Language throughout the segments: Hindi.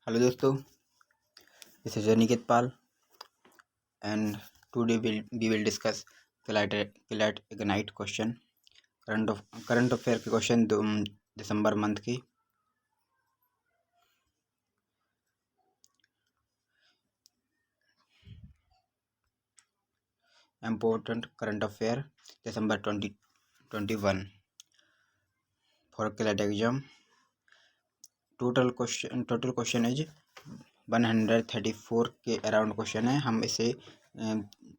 Hello दोस्तों, this is Aniket Pal and today we will discuss Kilat Ignite question current affair के क्वेश्चन दिसंबर मंथ की। Important current affair December 2021 for Kilat exam. Total question is 134 के अराउंड क्वेश्चन है। हम इसे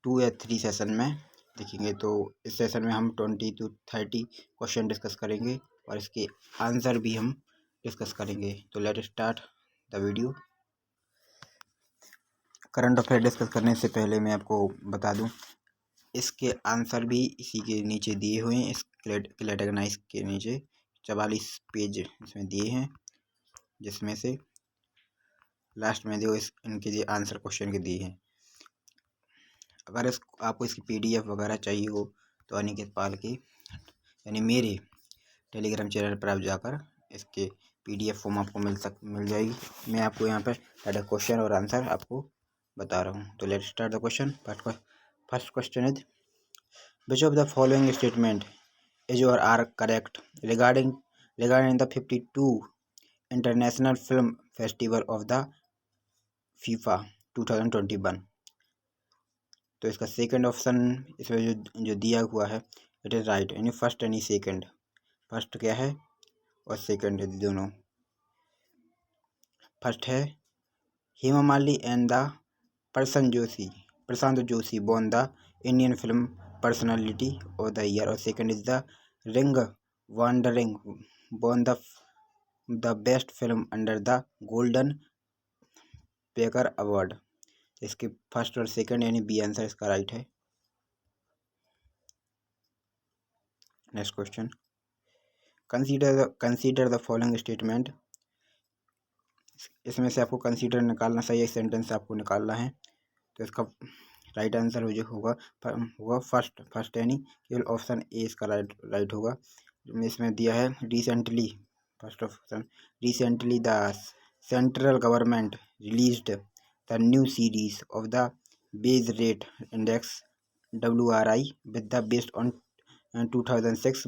2 या 3 सेशन में देखेंगे। तो इस सेशन में हम 20 to 30 क्वेश्चन डिस्कस करेंगे और इसके आंसर भी हम डिस्कस करेंगे। तो let start the video. Current affair discuss करने से पहले मैं आपको बता दूं, इसके आंसर भी इसी के नीचे दिए हुए हैं। इस किलेट इग्नाइट के नीचे 44 पेज इसमें दिए हैं, जिसमें से लास्ट में जो इनके आंसर क्वेश्चन के दिए हैं। अगर आपको इसकी PDF वगैरह चाहिए हो तो अनिकेत पाल की यानी मेरे टेलीग्राम चैनल पर आप जाकर इसके PDF फॉर्म आपको मिल जाएगी। मैं आपको यहाँ पर डायरेक्ट क्वेश्चन और आंसर आपको बता रहा हूँ। तो let's start the question. First question is which of the following statement is और are correct regarding the 52 international film festival of the FIFA 2021। तो इसका सेकंड ऑप्शन इसमें जो दिया हुआ है इट इज़ राइट, यानी फर्स्ट यानी सेकंड। फर्स्ट क्या है और सेकंड है दोनों। फर्स्ट है Hema Malini and the Prashant Joshi won the Indian film personality of the year. और second is the ring wandering won the best film under the golden peacock award. इसके फर्स्ट और सेकंड यानी बी आंसर इसका राइट है। Next question, consider the following statement. इसमें से आपको कंसीडर निकालना, सही एक सेंटेंस आपको निकालना है। तो इसका राइट आंसर जो होगा फर्स्ट यानी केवल ऑप्शन ए इसका राइट होगा। इसमें दिया है recently, first option recently the central government released the new series of the base rate index WRI with the based on 2006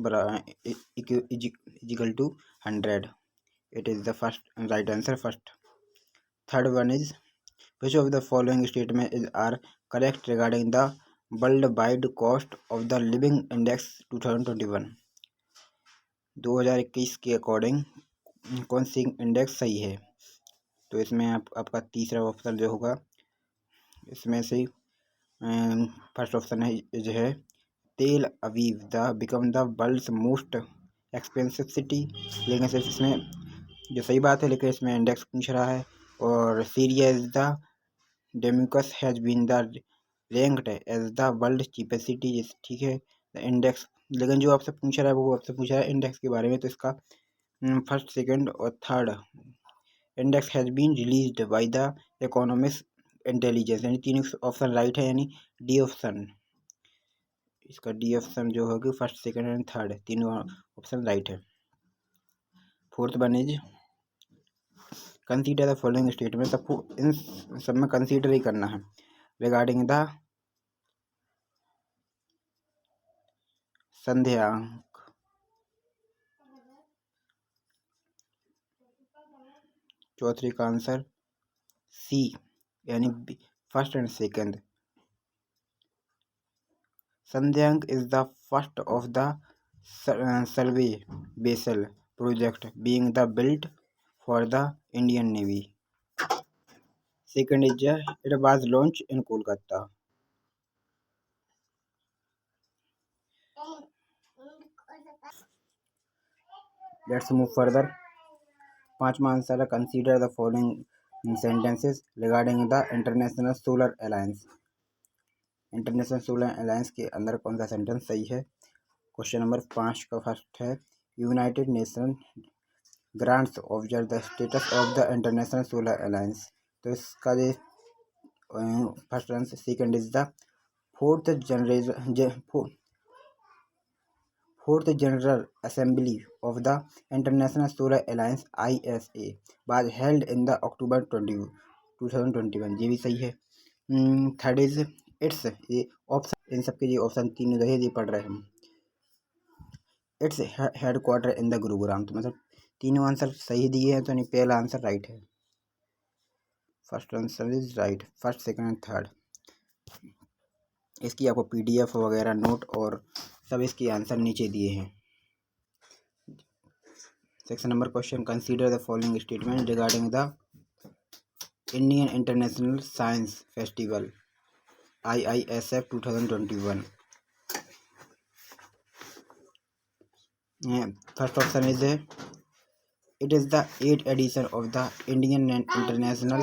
equal to 100. It is the first right answer, first. Third one is which of the following statements are correct regarding the worldwide cost of the living index 2021। 2021 के अकॉर्डिंग कौन सी इंडेक्स सही है। तो इसमें आपका तीसरा ऑप्शन जो होगा, इसमें से फर्स्ट ऑप्शन है Tel Aviv the become the world's most expensive city. लेकिन सिर्फ इसमें जो सही बात है, लेकिन इसमें इंडेक्स पूछ रहा है। और Syria is the Damascus has been the ranked as the world cheapest city. ठीक है, इंडेक्स, लेकिन जो आपसे पूछ रहा है वो आपसे पूछ रहा है इंडेक्स के बारे में। तो इसका फर्स्ट, सेकंड और third index has been released by the economics intelligence, यानी तीन ऑप्शन राइट है, यानी डी ऑप्शन। इसका डी ऑप्शन जो होगी फर्स्ट, सेकंड एंड थर्ड, तीनों ऑप्शन राइट है। Fourth one is consider the following statement. सबको इन सब में कंसीडर ही करना है। रिगार्डिंग द संध्यांक, चौथी का आंसर सी यानी फर्स्ट एंड सेकंड। संध्यांक is the first of the survey based project being the built for the Indian Navy. Second is it was launched in Kolkata. Let's move further. पांचवा आंसर है consider the following sentences regarding the international solar alliance. International solar alliance के अंदर कौन सा सेंटेंस सही है। क्वेश्चन नंबर 5 का फर्स्ट है United nation grants observe the status of the international solar alliance. तो इसका जो first answer, second is the fourth Fourth General Assembly of the International Solar Alliance ISA was held in the October 2021. ये भी सही है। थर्ड इज इट्स, ये ऑप्शन इन सबके ये ऑप्शन तीनों जगह ये पढ़ रहे हैं हम। Its headquarter in the Gurugram, तो मतलब तीनों आंसर सही दिए हैं, तो नहीं पहला आंसर राइट है। First answer is right, first second and third. इसकी आपको PDF वगैरह नोट और सब इसके आंसर नीचे दिए हैं। Section number question, consider the following statement regarding the Indian international science festival IISF 2021। First option is it is the 8th edition of the Indian International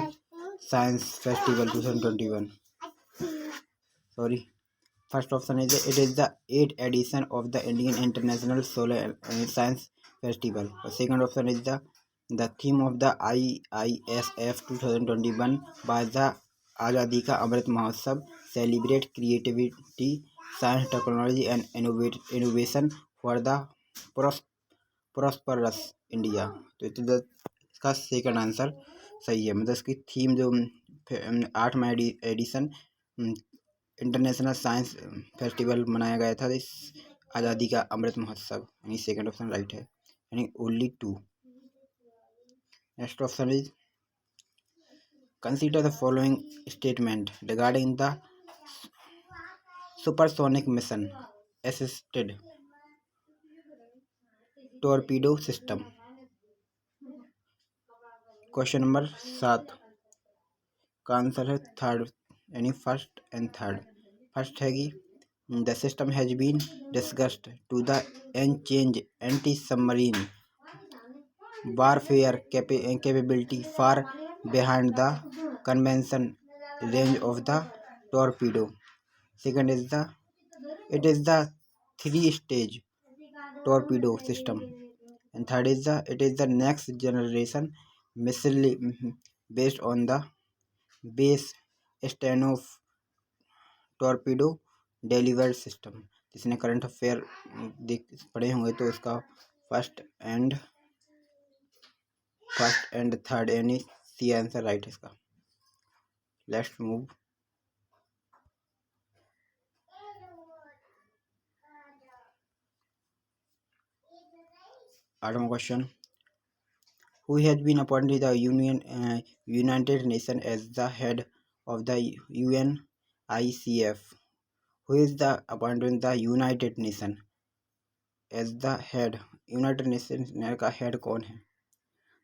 Science Festival 2021. Sorry. First option is it is the 8th edition of the Indian International Solar Science Festival. Second option is the theme of the IISF 2021 was the Azadi Ka Amrit Mahotsav, celebrate creativity, science, technology and innovation for the prosperous India. तो इसका सेकंड आंसर सही है। मतलब इसकी थीम जो 8वां एडिशन इंटरनेशनल साइंस फेस्टिवल मनाया गया था, इस आज़ादी का अमृत महोत्सव, यानी सेकंड ऑप्शन राइट है, यानी only 2। Next option is consider the following statement regarding the supersonic mission assisted torpedo system. Question number 7 का आंसर है थर्ड, यानी फर्स्ट एंड थर्ड। फर्स्ट है कि the system has been discussed to the change anti submarine warfare capability far behind the convention range of the torpedo. Second is the it is the 3-stage torpedo system, and third is it is the next generation missile based on the base Stenov torpedo delivered system। जिसने करंट अफेयर पढ़े होंगे तो उसका फर्स्ट एंड थर्ड, यानी सी आंसर राइट है इसका। Let's move. आठवां question, who has been appointed the United Nations as the head of the UNICEF? Who is the appointed the United Nations as the head? United nation का हेड कौन है?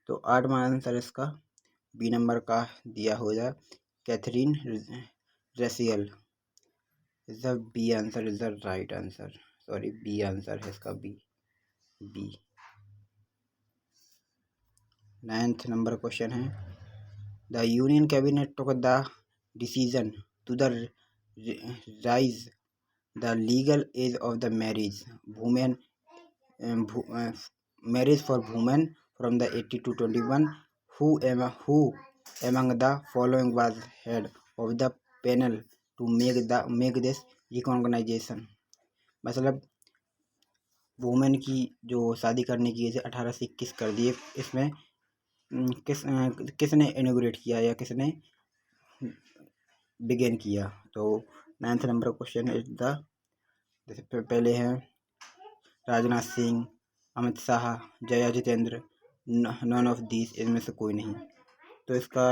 तो 8वां आंसर इसका बी नंबर का दिया हो जाए, Catherine Russell is the B answer, is the right answer. Sorry, B answer है इसका, बी। 9th नंबर क्वेश्चन है, the union cabinet took the decision to the raise the legal age of the marriage women marriage for women from the 18 to 21, who among the following was head of the panel to make this recognition। मतलब वुमेन की जो शादी करने की एज 18 से 21 कर दिए, इसमें किसने इनोग्रेट किया या किसने बिगेन किया? तो 9th number question is the, जैसे पहले हैं Rajnath Singh, Amit Shah, Jaya Jitendra, none of this, इनमें से कोई नहीं। तो इसका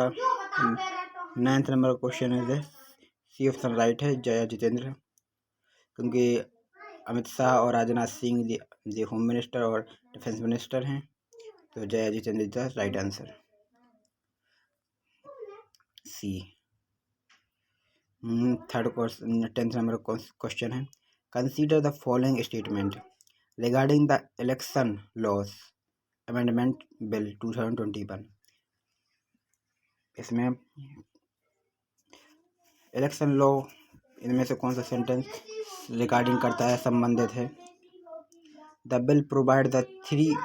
9th नंबर क्वेश्चन है सी ऑप्शन राइट है, जया जितेंद्र, क्योंकि अमित शाह और राजनाथ सिंह जो होम मिनिस्टर और डिफेंस मिनिस्टर हैं, तो Jaya Jitendra is the right answer, C. 10th number question है, consider the following statement regarding the election laws amendment bill 2021। इसमें इलेक्शन लॉ, इनमें से कौन सा सेंटेंस रिगार्डिंग करता है, संबंधित है? The bill provide the 3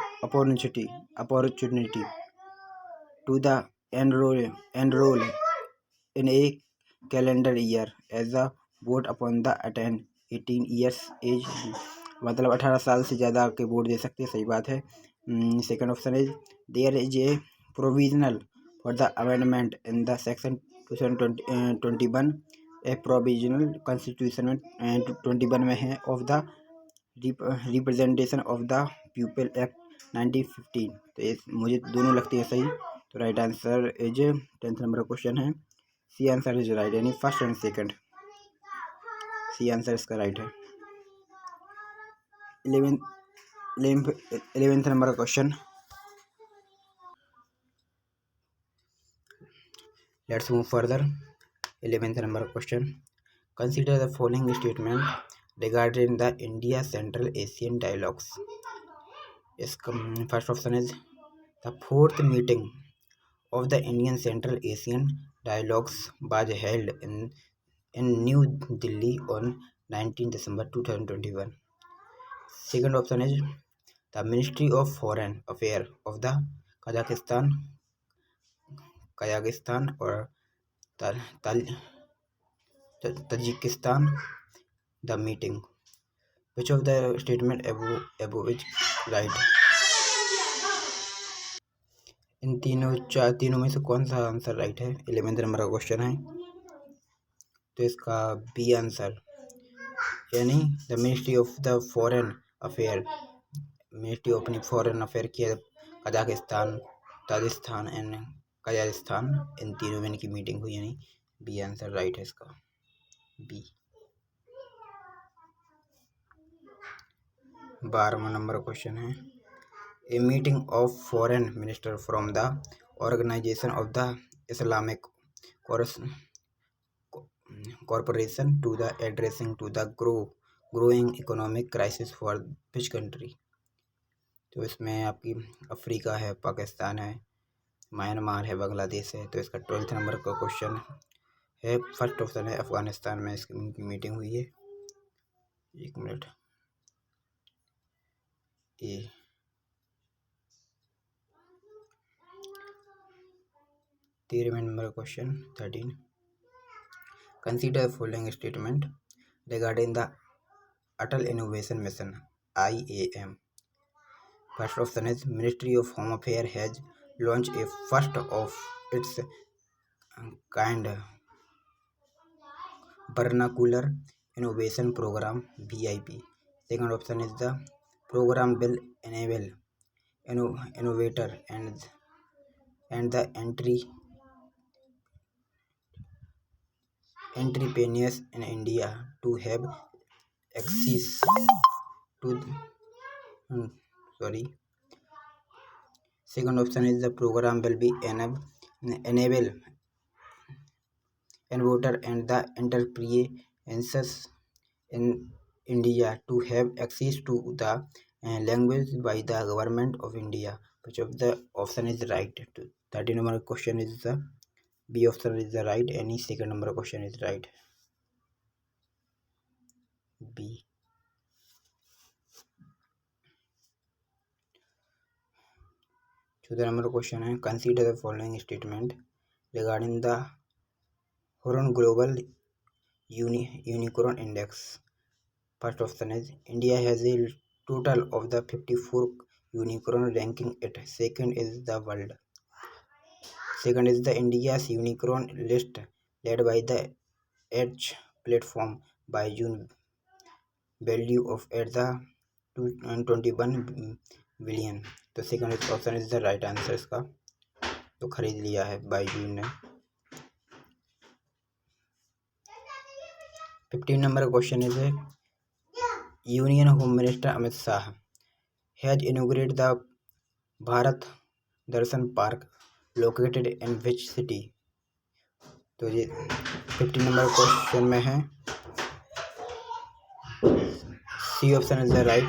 opportunity to the enroll in a calendar year as a vote upon the attain 18 years age मतलब 18 साल से ज़्यादा के वोट दे सकते हैं, सही बात है। Second option is there is a provisional for the amendment in the section 2021, a provisional constitution में 21 में है of the representation of the people act 1915। तो मुझे दोनों लगती है सही, तो right answer is 10th number का क्वेश्चन है, सी आंसर इज राइट, यानी first and second, C answer इसका राइट है। 11th नंबर का question, let's move further. 11th number question, consider the following statement regarding the India Central Asian dialogues. इसका first option is the fourth meeting of the Indian Central Asian Dialogues was held in New Delhi on 19 December 2021. Second option is the Ministry of Foreign Affairs of the Kazakhstan or Tajikistan the meeting. Which of the statement above is right? इन तीनों में से कौन सा आंसर राइट है? 11th नंबर का क्वेश्चन है, तो इसका बी आंसर, यानी the ministry of the foreign affair, ministry of foreign affair की कजाकिस्तान, ताजिस्तान एंड कजाकिस्तान, इन तीनों में इनकी मीटिंग हुई, यानी बी आंसर राइट है इसका, बी। 12वां नंबर क्वेश्चन है, a meeting of foreign minister from the organisation of the Islamic corporation to the addressing to the growing economic crisis for which country. तो इसमें आपकी अफ्रीका है, पाकिस्तान है, म्यांमार है, बांग्लादेश है। तो इसका 12th नंबर का क्वेश्चन है, फर्स्ट ऑप्शन है अफगानिस्तान में इसकी मीटिंग हुई है। एक मिनट, ए 13वें नंबर का question 13, consider following statement regarding the Atal innovation mission IAM. First option is Ministry of Home Affairs has launched a first of its kind vernacular innovation program VIP. Second option is the program will enable innovator and the entrepreneurs in India to have access to Second option is the program will be enable innovator and the entrepreneurs in India to have access to the language by the government of India. Which of the option is right? 13 number question is the B option is the right. Any second number question is right. B. 14 number question है, consider the following statement regarding the Hurun Global Unicorn Index. First option is India has a total of the 54 unicorn, ranking it second is the world. Second is the India's unicorn list led by the Edge platform by June value of at the 21 billion. तो second option is the right answer इसका, तो खरीद लिया है बाई जून ने। 15 number question is union home minister Amit Shah has inaugurated the Bharat Darshan park located in which city. तो ये 15 नंबर क्वेश्चन में है, C option is the right.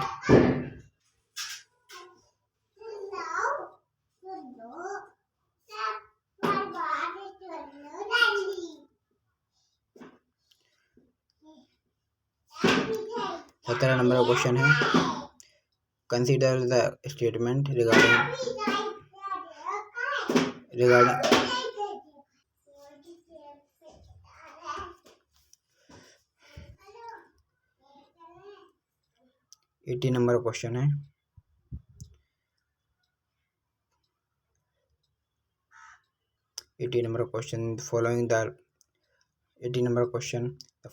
सत्रह नंबर का क्वेश्चन है, consider the statement regarding 80 number question है। The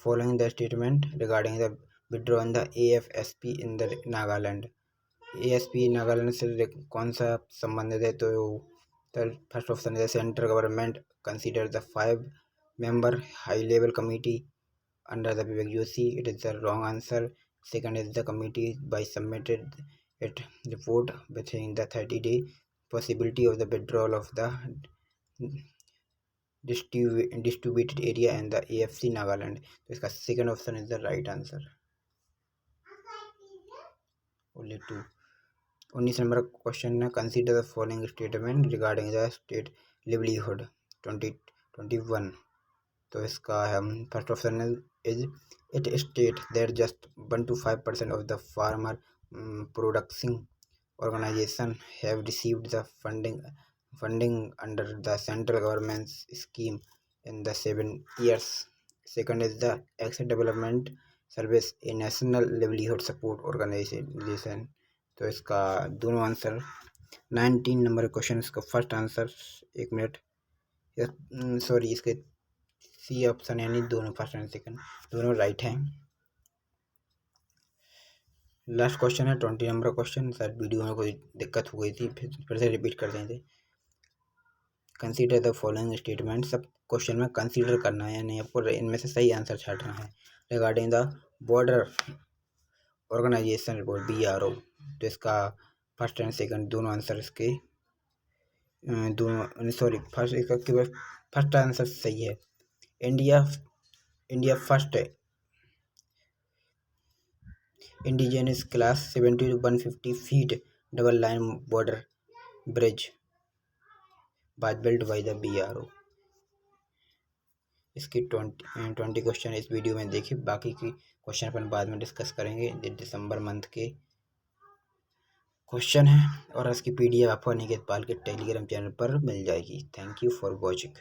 following the statement regarding the withdrawal in the AFSP in the Nagaland। ASP Nagaland से कौन सा संबंधित है? तो फर्स्ट ऑप्शन है central government consider the 5-member high level committee under the Vivek Joshi। It is the wrong answer। Second is the committee by submitted its report within the 30-day possibility of the withdrawal of the distributed area and the AFC Nagaland। तो इसका second option is the right answer. Only 2। 19 number question है consider the following statement regarding the state livelihood 2021। तो इसका है first option is it state that just 1 to 5% of the farmer production organisation have received the funding under the central government's scheme in the 7 years। Second is the Action Development Service, a national livelihood support organization। तो इसका दोनों आंसर। 19 नंबर क्वेश्चन इसका फर्स्ट आंसर 1 मिनट सॉरी इसके सी ऑप्शन यानी दोनों फर्स्ट एंड सेकंड दोनों राइट हैं। लास्ट क्वेश्चन है 20 नंबर क्वेश्चन। शायद वीडियो में कोई दिक्कत हो गई थी, फिर से रिपीट कर देंगे। Consider the following statement. सब क्वेश्चन में कंसीडर करना है यानी आपको इनमें से सही आंसर छांटना है। Regarding the border organization report BRO। तो इसका फर्स्ट एंड सेकंड दोनों आंसर इसके दोनों सॉरी फर्स्ट इसका केवल फर्स्ट आंसर सही है। India first indigenous class 70 to 150 feet double line border bridge was built by the BRO। इसकी 20 क्वेश्चन इस वीडियो में देखिए, बाकी की क्वेश्चन अपन बाद में डिस्कस करेंगे। दिसंबर मंथ के क्वेश्चन है और इसकी PDF आपको अनिकेत पाल के टेलीग्राम चैनल पर मिल जाएगी। Thank you for watching.